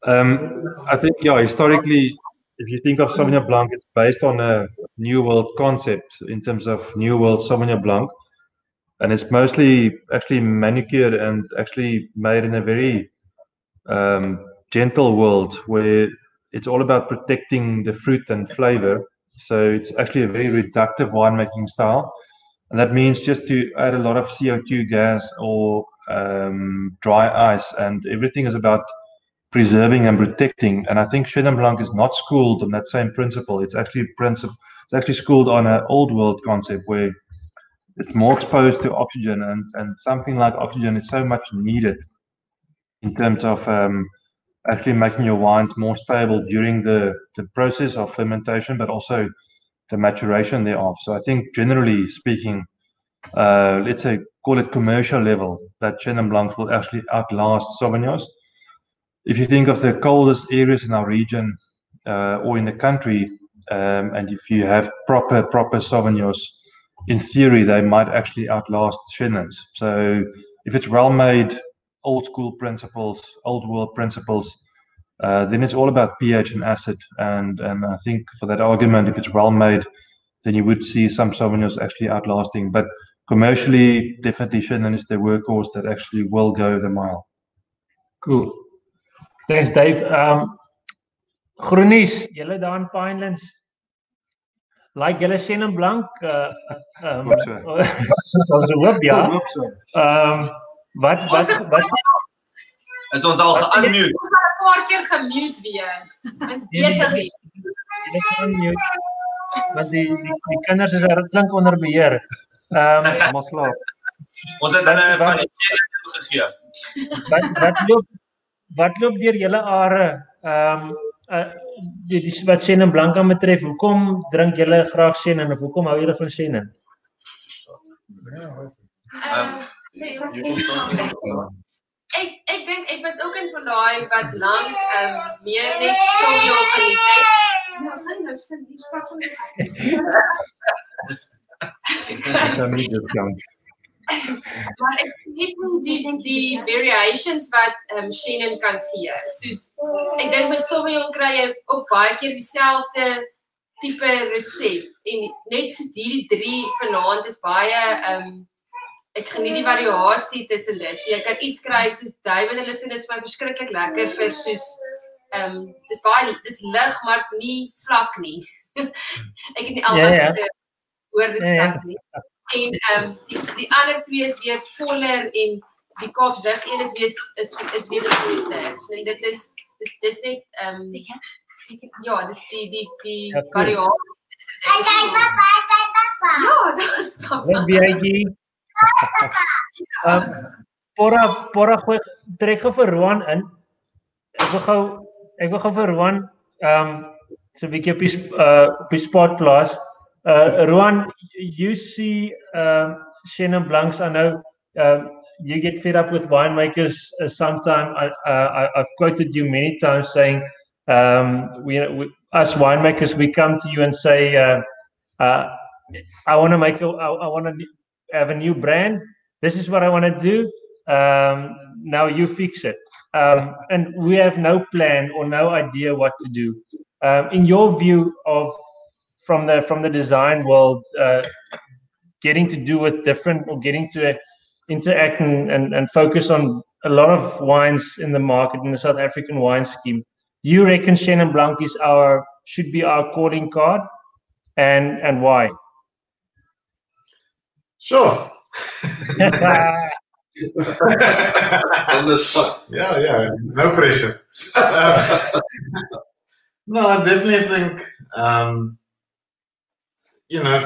I think, historically, if you think of Sauvignon Blanc, it's based on a New World concept in terms of New World Sauvignon Blanc. And it's mostly actually manicured and actually made in a very gentle world where it's all about protecting the fruit and flavor. So it's actually a very reductive winemaking style. And that means just to add a lot of CO2 gas or dry ice, and everything is about preserving and protecting. And I think Chenin Blanc is not schooled on that same principle. It's actually schooled on an old world concept where it's more exposed to oxygen, and something like oxygen is so much needed in terms of actually making your wines more stable during the process of fermentation, but also the maturation thereof. So I think generally speaking, let's say call it commercial level, that Chenin Blancs will actually outlast Sauvignons. If you think of the coldest areas in our region or in the country, and if you have proper Sauvignons, in theory they might actually outlast Chenins. So if it's well made, old school principles, old world principles, then it's all about pH and acid. And I think for that argument, if it's well made, then you would see some Sauvignons actually outlasting. But commercially, definitely Chenin is the workhorse that actually will go the mile. Cool. Thanks, Dave. Groenies, julle daar in Pinelands. Like julle Chenin Blanc? Soos hoop, ja. Wat is ons al ge-unmute? Ons het 'n paar keer gemute weer. Ons besig hier. Want die kinders is klink onder beheer. Maar slaap. Ons het hulle van die gegee. Wat loop deur julle are? Wat Chenin Blanc betref, hoekom drink julle graag Chenin of hoekom hou julle van Chenin? Ek dink ek was ook in van daai wat lank meer net Sauvignon geniet het. Ja, sy nou sin die spraak van maar ek geniet die variations wat Chenin kan gee. Soos ek dink met Sauvignon kry jy ook baie keer dieselfde tipe resep en net soos hierdie 3 vanaand is baie ek geniet die variasie tussen dit. So jy kan iets kry soos David hulle sê dis verskriklik lekker vir soos dis lig maar nie vlak nie. Ek het nie altyd se woorde skat nie. En die ander 2 is weer voller en die Kaapzicht een is weer soeter. En dit is net ja, dis die variasie tussen dit. Ja, dis papa. Pora gooi trek gou vir Roan in. Ek wil gou vir Roan so 'n bietjie op die spot plaas. Roan, you see Chenin Blancs, I know you get fed up with winemakers sometime. I've quoted you many times saying us winemakers, we come to you and say I want to have a new brand. This is what I want to do. Now you fix it. And we have no plan or no idea what to do. In your view from the design world, getting to do with different or getting to interact and focus on a lot of wines in the market in the South African wine scheme, do you reckon Chenin Blanc should be our calling card, and why? Sure. On the spot. Yeah, no pressure. No, I definitely think,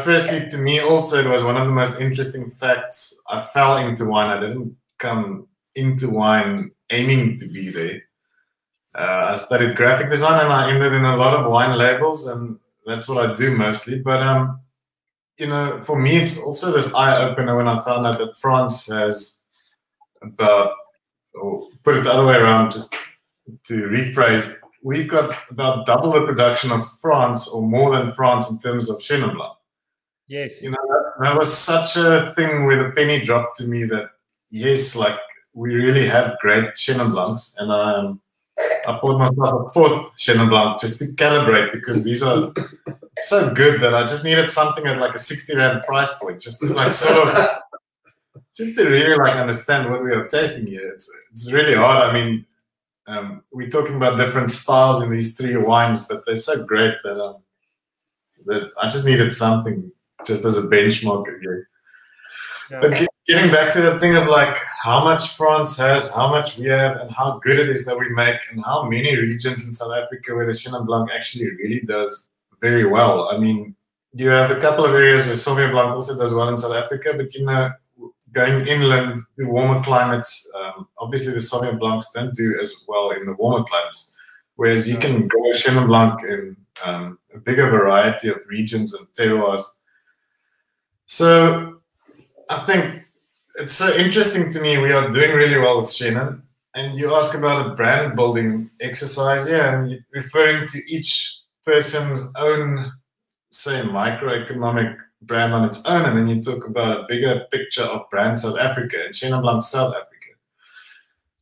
firstly, to me also, it was one of the most interesting facts. I fell into wine. I didn't come into wine aiming to be there. I studied graphic design and I ended in a lot of wine labels, and that's what I do mostly. But for me, it's also this eye-opener when I found out that France has or put it the other way around, just to rephrase, we've got about double the production of France or more than France in terms of Chenin Blanc. Yes. That was such a thing where the penny dropped to me that, yes, like we really have great Chenin Blancs, and I bought myself a 4th Chenin Blanc just to calibrate, because these are so good that I just needed something at like a 60 Rand price point, just to like just to really like understand what we are tasting here. It's really hard. I mean, we're talking about different styles in these 3 wines, but they're so great that I just needed something just as a benchmark again. Yeah. But getting back to the thing of like how much France has, how much we have, and how good it is that we make, and how many regions in South Africa where the Chenin Blanc actually really does very well. I mean, you have a couple of areas where Sauvignon Blanc also does well in South Africa, but going inland to warmer climates, obviously the Sauvignon Blancs don't do as well in the warmer climates, whereas you can grow Chenin Blanc in a bigger variety of regions and terroirs. So I think it's so interesting to me. We are doing really well with Chenin, and you ask about a brand building exercise here, and you're referring to each person's own, say, microeconomic brand on its own, and then you talk about a bigger picture of brand South Africa and Chenin Blanc South Africa.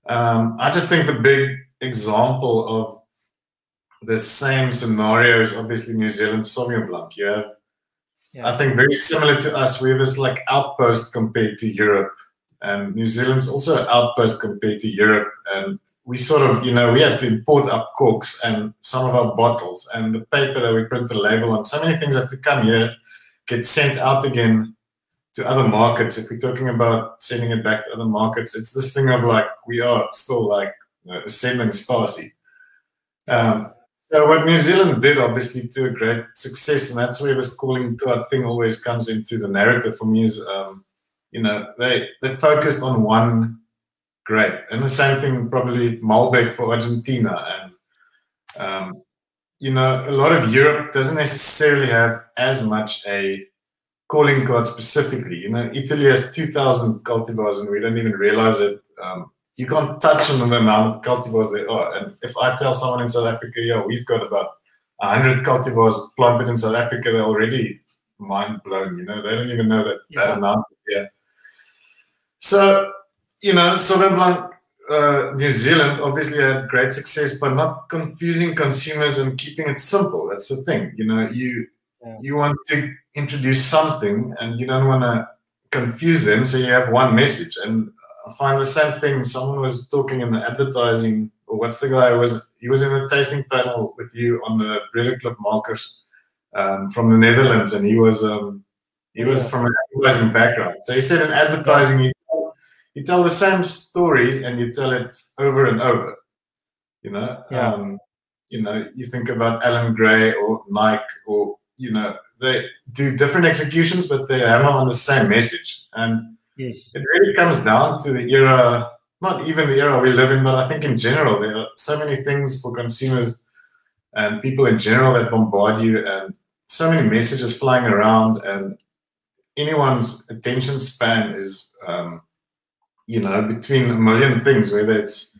I just think the big example of the same scenario is obviously New Zealand Sauvignon Blanc. You have, I think, very similar to us, we have this like outpost compared to Europe, and New Zealand's also an outpost compared to Europe, and we sort of, we have to import our corks and some of our bottles and the paper that we print the label on. So many things have to come here, get sent out again to other markets. If we're talking about sending it back to other markets, it's this thing of like, we are still like ascending Stasi. So what New Zealand did, obviously, to a great success, and that's where this calling card thing always comes into the narrative for me, is, they focused on one grape. And the same thing probably Malbec for Argentina. And, a lot of Europe doesn't necessarily have as much a calling card specifically. You know, Italy has 2,000 cultivars, and we don't even realize it. You can't touch on the amount of cultivars there are. And if I tell someone in South Africa, yeah, we've got about 100 cultivars planted in South Africa, they're already mind blown. You know, they don't even know that amount is there. So, you know, Sauvignon Blanc, New Zealand obviously had great success by not confusing consumers and keeping it simple. That's the thing. You know, you want to introduce something and you don't want to confuse them, so you have one message. And I find the same thing. Someone was talking in the advertising, or what's the guy he was in a tasting panel with you on the Brede Cliff Markers from the Netherlands, and he was from an advertising background. So he said in advertising, you tell the same story and you tell it over and over. You know, you think about Alan Gray or Nike, or you know, they do different executions, but they hammer on the same message. And it really comes down to the era, not even the era we live in, but I think in general, there are so many things for consumers and people in general that bombard you, and so many messages flying around, and anyone's attention span is, you know, between a million things, whether it's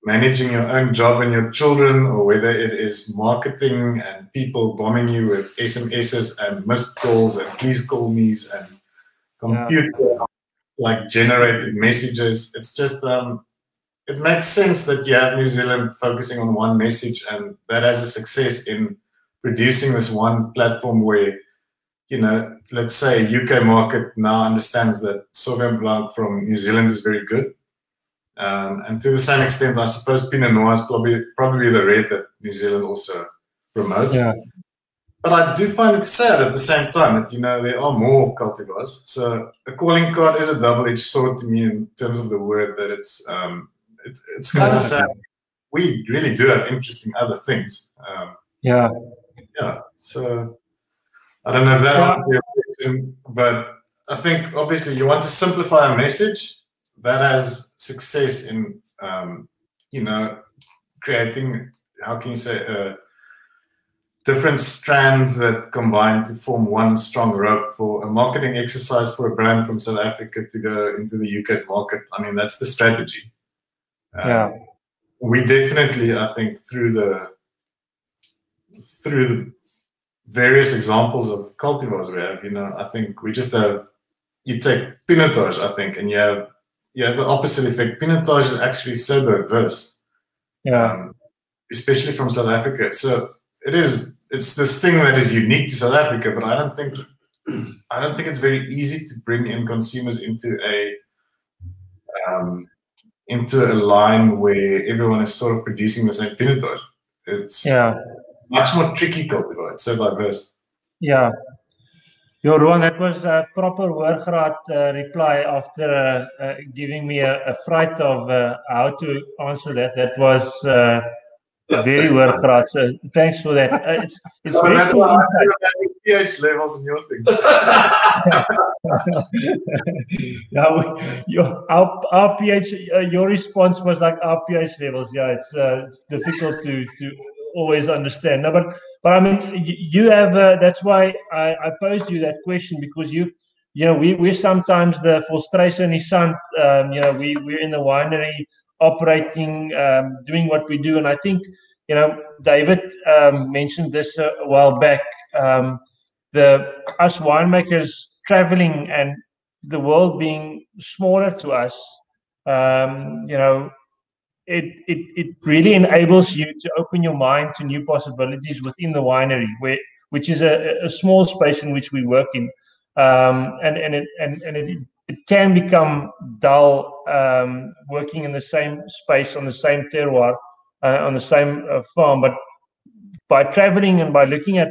managing your own job and your children, or whether it is marketing and people bombing you with SMSs and missed calls and please call me's and computer like generated messages. It's just it makes sense that you have New Zealand focusing on one message, and that has a success in producing this one platform where, you know, let's say UK market now understands that Sauvignon Blanc from New Zealand is very good. And to the same extent, I suppose Pinot Noir is probably the red that New Zealand also promotes. Yeah. But I do find it sad at the same time that, you know, there are more cultivars. So a calling card is a double-edged sword to me in terms of the word that it's kind of sad. We really do have interesting other things. Yeah. So I don't know if that answers your question, but I think obviously you want to simplify a message that has success in, you know, creating, how can you say, different strands that combine to form one strong rope for a marketing exercise for a brand from South Africa to go into the UK market. I mean, that's the strategy. We definitely, I think, through the various examples of cultivars we have, you know, I think we just have, you take Pinotage, I think, and you have the opposite effect. Pinotage is actually so diverse, especially from South Africa. So it's this thing that is unique to South Africa, but I don't think it's very easy to bring in consumers into a line where everyone is sort of producing the same Pinotage. It's much more tricky cultivar. It's so diverse. Yeah. Rowan, that was a proper Hoërgraad reply after giving me a fright of how to answer that. That was very Hoërgraad. So thanks for that. It's very cool. pH levels in your things. Our pH. Your response was like our pH levels. Yeah, it's difficult to always understand. No, but I mean, you have. That's why I posed you that question, because you know, we're sometimes the frustration is sant. You know, we're in the winery operating, doing what we do, and I think, you know, David mentioned this a while back. Us winemakers traveling and the world being smaller to us, you know, it really enables you to open your mind to new possibilities within the winery, which is a small space in which we work in, and it can become dull working in the same space on the same terroir on the same farm, but by traveling and by looking at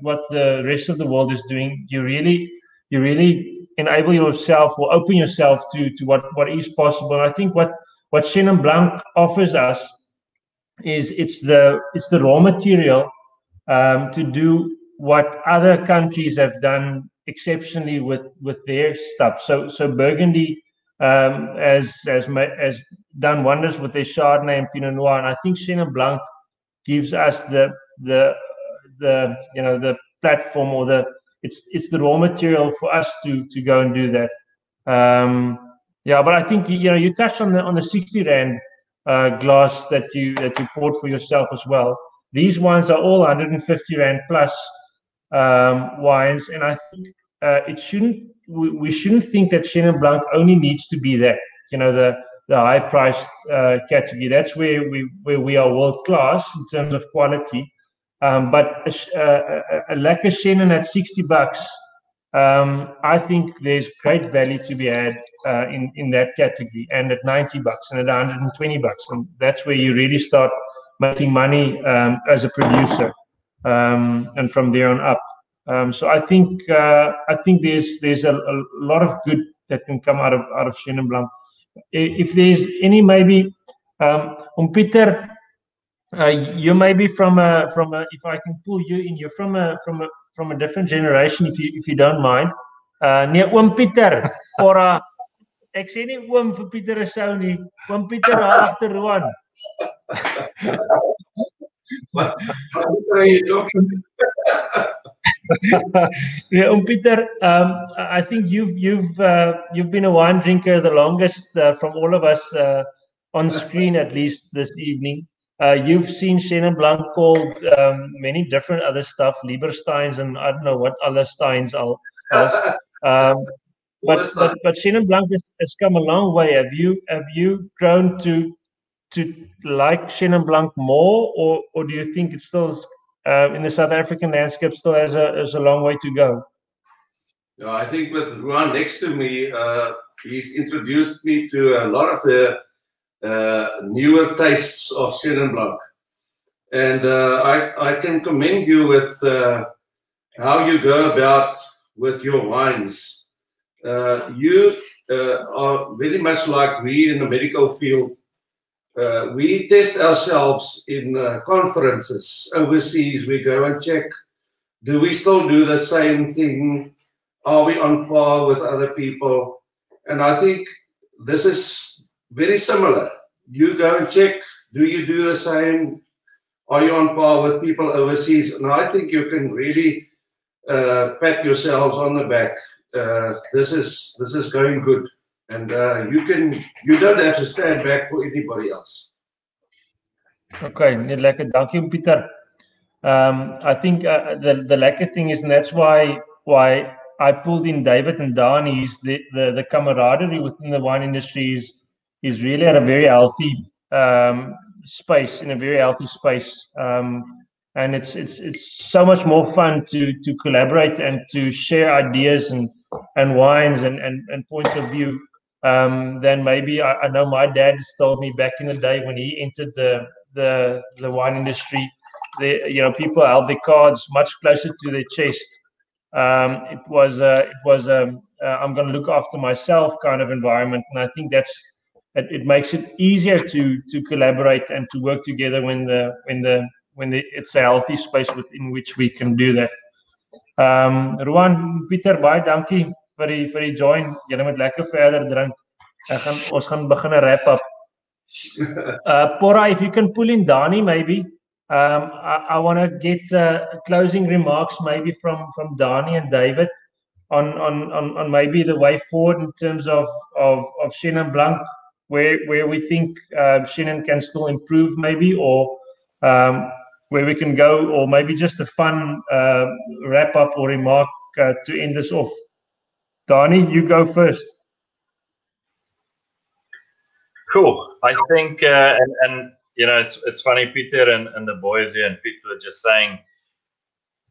what the rest of the world is doing, you really enable yourself or open yourself to what is possible. And I think what Chenin Blanc offers us is it's the raw material to do what other countries have done exceptionally with their stuff. So Burgundy has done wonders with their Chardonnay and Pinot Noir, and I think Chenin Blanc gives us the you know, the platform or it's the raw material for us to go and do that. Yeah, but I think you touched on the 60 rand glass that you poured for yourself as well. These wines are all 150 rand plus wines, and I think we shouldn't think that Chenin Blanc only needs to be that. The high priced category. That's where we are world class in terms of quality. But a lacquer Chenin at $60, I think there's great value to be had in that category, and at $90 and at $120, and that's where you really start making money as a producer, and from there on up. So I think there's a lot of good that can come out of Chenin Blanc. If there's any, maybe Peter, you may be from a if I can pull you in, you're from a different generation, if you don't mind. Nee, oom Pieter, or ek sê nie oom vir Pieter is sou nie. Oom Pieter daar agter Roan. What are you talking? Yeah, Peter, I think you've been a wine drinker the longest from all of us on screen, at least this evening. You've seen Chenin Blanc called many different other stuff, Liebersteins, and I don't know what other steins else. But Chenin Blanc has come a long way. Have you grown to like Chenin Blanc more, or do you think it's still in the South African landscape still has a long way to go? Yeah, I think with Ruan next to me, he's introduced me to a lot of the newer tastes of Chenin Blanc, and I can commend you with how you go about with your wines. You are very much like we in the medical field. We test ourselves in conferences overseas. We go and check, do we still do the same thing? Are we on par with other people? And I think this is very similar. You go and check, do you do the same? Are you on par with people overseas? And I think you can really pat yourselves on the back. This is going good. And you don't have to stand back for anybody else. Okay, lekker. Dankie, Pieter. I think the lekker thing is, and that's why I pulled in David and Dani, is the camaraderie within the wine industry is really at a very healthy space, in a very healthy space. And it's so much more fun to collaborate and to share ideas and wines and points of view. Then maybe I know my dad told me back in the day when he entered the wine industry, people held their cards much closer to their chest. It was I'm going to look after myself kind of environment, and I think it makes it easier to collaborate and to work together when it's a healthy space within which we can do that. Ruan, Pieter, baie dankie vir die join. Julle moet lekker verder drink. Ons gaan begin wrap up. Pora, if you can pull in Dani, maybe. I want to get closing remarks maybe from Dani and David on maybe the way forward in terms of Chenin Blanc, where we think Chenin can still improve maybe, or where we can go, or maybe just a fun wrap up or remark to end this off. Dani, you go first. Cool. I think, and it's funny, Peter and the boys here and people are just saying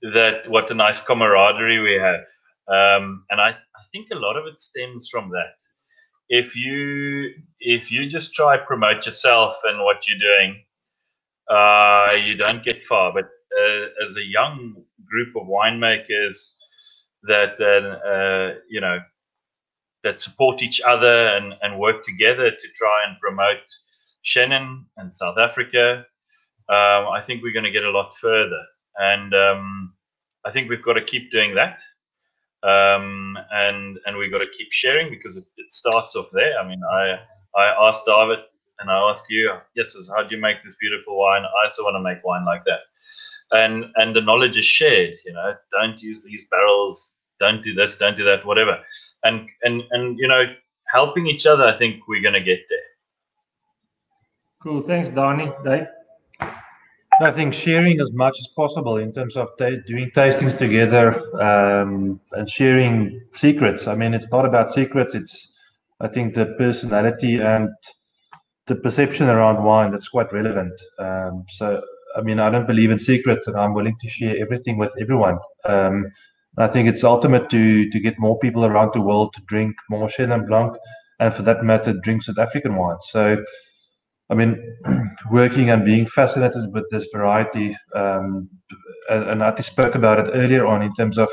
that what a nice camaraderie we have. And I think a lot of it stems from that. If you just try promote yourself and what you're doing, you don't get far. But as a young group of winemakers that that support each other and work together to try and promote Chenin and South Africa, I think we're going to get a lot further. And I think we've got to keep doing that. And we've got to keep sharing, because it starts off there. I mean, I asked David and I ask you, yes, how do you make this beautiful wine? I also want to make wine like that. and the knowledge is shared. You know, don't use these barrels, don't do this, don't do that, whatever, and you know, helping each other. I think we're going to get there. Cool, thanks, Donnie. Dave? I think sharing as much as possible in terms of doing tastings together and sharing secrets. I mean, it's not about secrets. It's, I think, the personality and the perception around wine that's quite relevant. So, I mean, I don't believe in secrets, and I'm willing to share everything with everyone. I think it's ultimate to get more people around the world to drink more Chenin Blanc, and for that matter, drink South African wine. So, I mean, working and being fascinated with this variety, and I spoke about it earlier on in terms of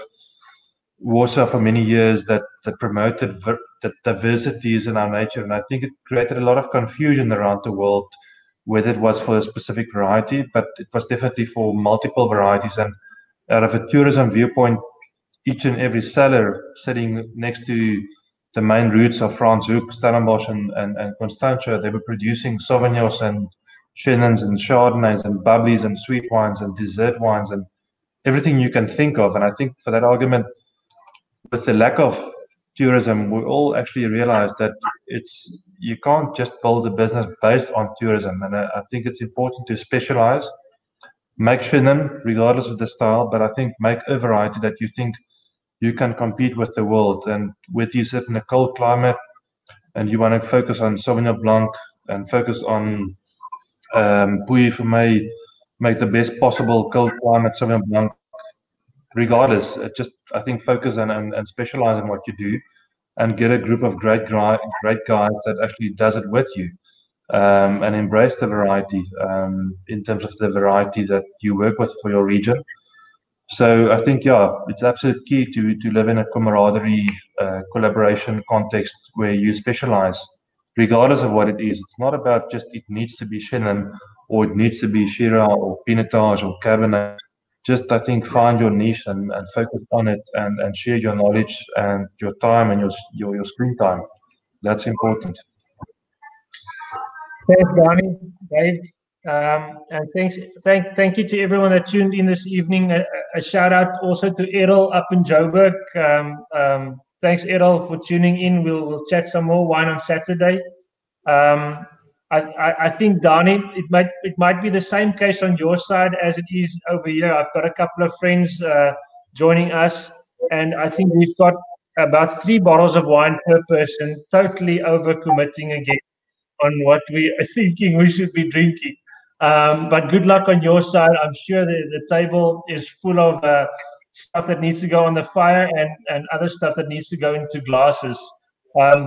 Warsaw for many years that promoted the diversities in our nature, and I think it created a lot of confusion around the world, whether it was for a specific variety, but it was definitely for multiple varieties. And out of a tourism viewpoint, each and every cellar sitting next to the main routes of Frans Hoek, Stellenbosch, and Constantia, they were producing Sauvignons and Chenins and Chardonnays and bubblies and sweet wines and dessert wines and everything you can think of. And I think for that argument, with the lack of tourism, we all actually realized that you can't just build a business based on tourism. And I think it's important to specialize, make Chenin regardless of the style, but I think make a variety that you think you can compete with the world. And whether you sit in a cold climate and you want to focus on Sauvignon Blanc and focus on Puy for me, make the best possible cold climate Sauvignon Blanc, regardless, just I think focus and specialize in what you do and get a group of great guys that actually does it with you, and embrace the variety in terms of the variety that you work with for your region. So I think, yeah, it's absolutely key to live in a camaraderie, collaboration context where you specialize, regardless of what it is. It's not about just it needs to be Chenin or it needs to be Shiraz or Pinotage or Cabernet. Just, I think, find your niche and focus on it and share your knowledge and your time and your screen time. That's important. Thanks, Donnie, Dave. And thank you to everyone that tuned in this evening. A shout out also to Errol up in Joburg. Thanks, Errol, for tuning in. We'll chat some more wine on Saturday. I think, Donnie, it might be the same case on your side as it is over here. I've got a couple of friends joining us, and I think we've got about 3 bottles of wine per person, totally overcommitting again on what we are thinking we should be drinking. But good luck on your side. I'm sure the table is full of stuff that needs to go on the fire and other stuff that needs to go into glasses.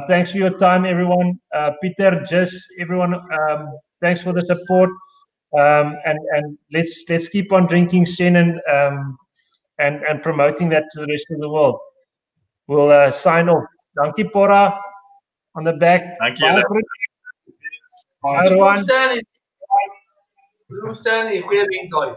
Thanks for your time, everyone. Peter, Jess, everyone, thanks for the support. And let's keep on drinking Chenin and promoting that to the rest of the world. We'll sign off. Dankie Porra on the back. Thank you. Bye, everyone. Stanley, goeie week daai.